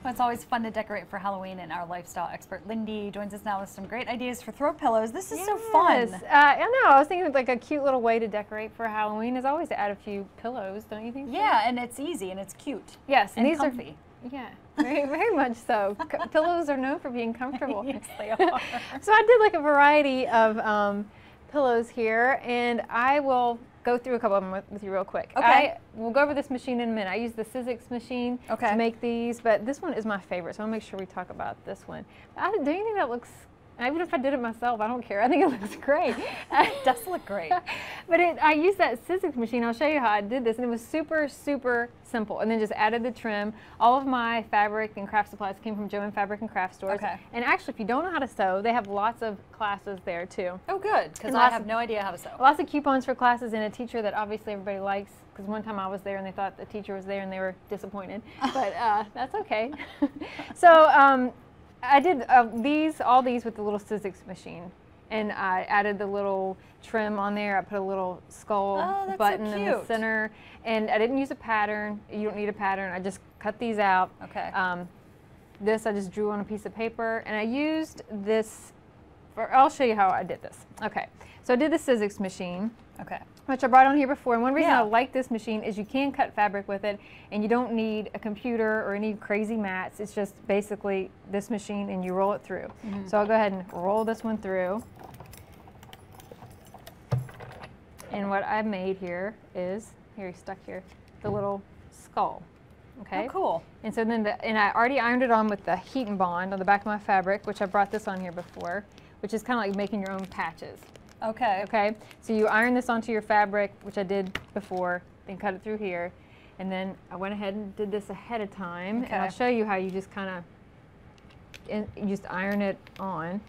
Well, it's always fun to decorate for Halloween, and our lifestyle expert Lindee joins us now with some great ideas for throw pillows. This is so fun. I know. I was thinking like a cute little way to decorate for Halloween is always to add a few pillows, don't you think? Yeah, and it's easy and it's cute. Yes, and these comfy. Yeah, very much so. Pillows are known for being comfortable. Yes, they are. So I did like a variety of pillows here, and I will go through a couple of them with you real quick. Okay. We'll go over this machine in a minute. I use the Sizzix machine to make these, but this one is my favorite, so I'll make sure we talk about this one. Do you think that looks, even if I did it myself, I don't care. I think it looks great. It does look great. But I used that Sizzix machine. I'll show you how I did this, and it was super, super simple. And then just added the trim. All of my fabric and craft supplies came from Joann Fabric and Craft Stores. Okay. And actually, if you don't know how to sew, they have lots of classes there too. Oh, good, because I have no idea how to sew. Lots of coupons for classes and a teacher that obviously everybody likes. Because one time I was there and they thought the teacher was there and they were disappointed. But that's okay. So I did all these with the little Sizzix machine. And I added the little trim on there. I put a little skull button in the center. And I didn't use a pattern. You don't need a pattern. I just cut these out. Okay. This I just drew on a piece of paper. And I used this, I'll show you how I did this. Okay. So I did the Sizzix machine. Okay. Which I brought on here before. And one reason I like this machine is you can cut fabric with it, and you don't need a computer or any crazy mats. It's just basically this machine, and you roll it through. So I'll go ahead and roll this one through. And what I've made here is, here he's stuck here, the little skull. Okay. Oh, cool. And so then, and I already ironed it on with the heat and bond on the back of my fabric, which I brought this on here before, which is kind of like making your own patches. Okay. Okay. So you iron this onto your fabric, which I did before, then cut it through here, and then I went ahead and did this ahead of time, and I'll show you how you just kind of, you just iron it on,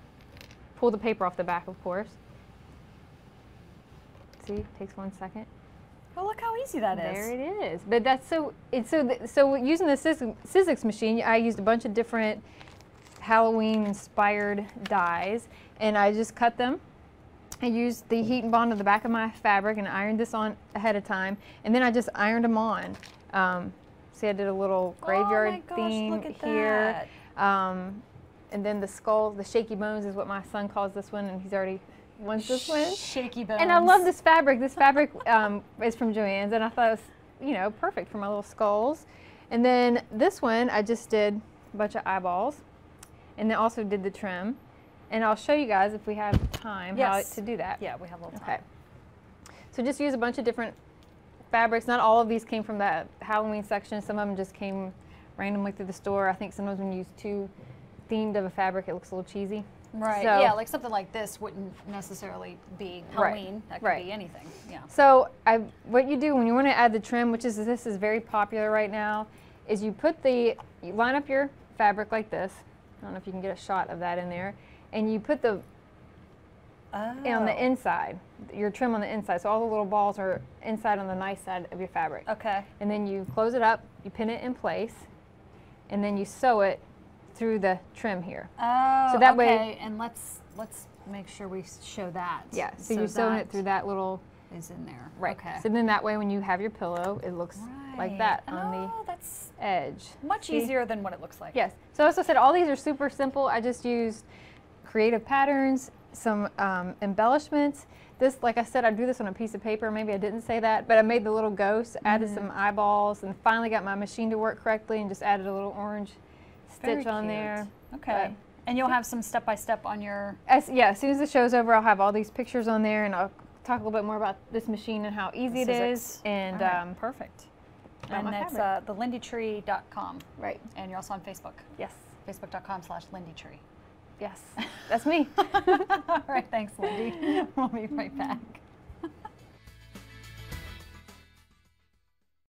pull the paper off the back, of course. See, takes 1 second. Oh, look how easy that is. There it is. But that's so using the Sizzix machine, I used a bunch of different Halloween-inspired dies, and I just cut them. I used the heat and bond on the back of my fabric and ironed this on ahead of time, and then I just ironed them on. See, I did a little graveyard theme here. And then the skull, the shaky bones is what my son calls this one, and he's already wants this one. Shaky bones. And I love this fabric. This fabric is from Joann's, and I thought it was, perfect for my little skulls. And then this one, I just did a bunch of eyeballs, and then also did the trim. And I'll show you guys, if we have time, how to do that. Yeah, we have a little time. Okay. So just use a bunch of different fabrics. Not all of these came from that Halloween section. Some of them just came randomly through the store. I think sometimes when you use too themed of a fabric, it looks a little cheesy. Right. So, yeah, like something like this wouldn't necessarily be Halloween. That could be anything. Yeah. So what you do when you want to add the trim, this is very popular right now, is you line up your fabric like this. I don't know if you can get a shot of that in there. And you put on the inside, your trim on the inside. So all the little balls are inside on the nice side of your fabric. Okay. And then you close it up, you pin it in place, and then you sew it through the trim here. Oh, so that way, and let's make sure we show that. Yeah, so you're sewing it through that little is in there. Right. Okay. So then that way when you have your pillow, it looks like that on the that's edge. Much easier than what it looks like. Yes. So as I said, all these are super simple. I just used creative patterns, some embellishments. This, like I said, I drew this on a piece of paper. Maybe I didn't say that, but I made the little ghosts, added some eyeballs, and finally got my machine to work correctly and just added a little orange stitch on there. Okay. And you'll have some step-by-step on your... Yeah, as soon as the show's over, I'll have all these pictures on there, and I'll talk a little bit more about this machine and how easy it is. And perfect. And that's the lindeetree.com. Right. And you're also on Facebook. Yes. Facebook.com/lindeetree. Yes, that's me. All right, thanks, Lindee. We'll be right back.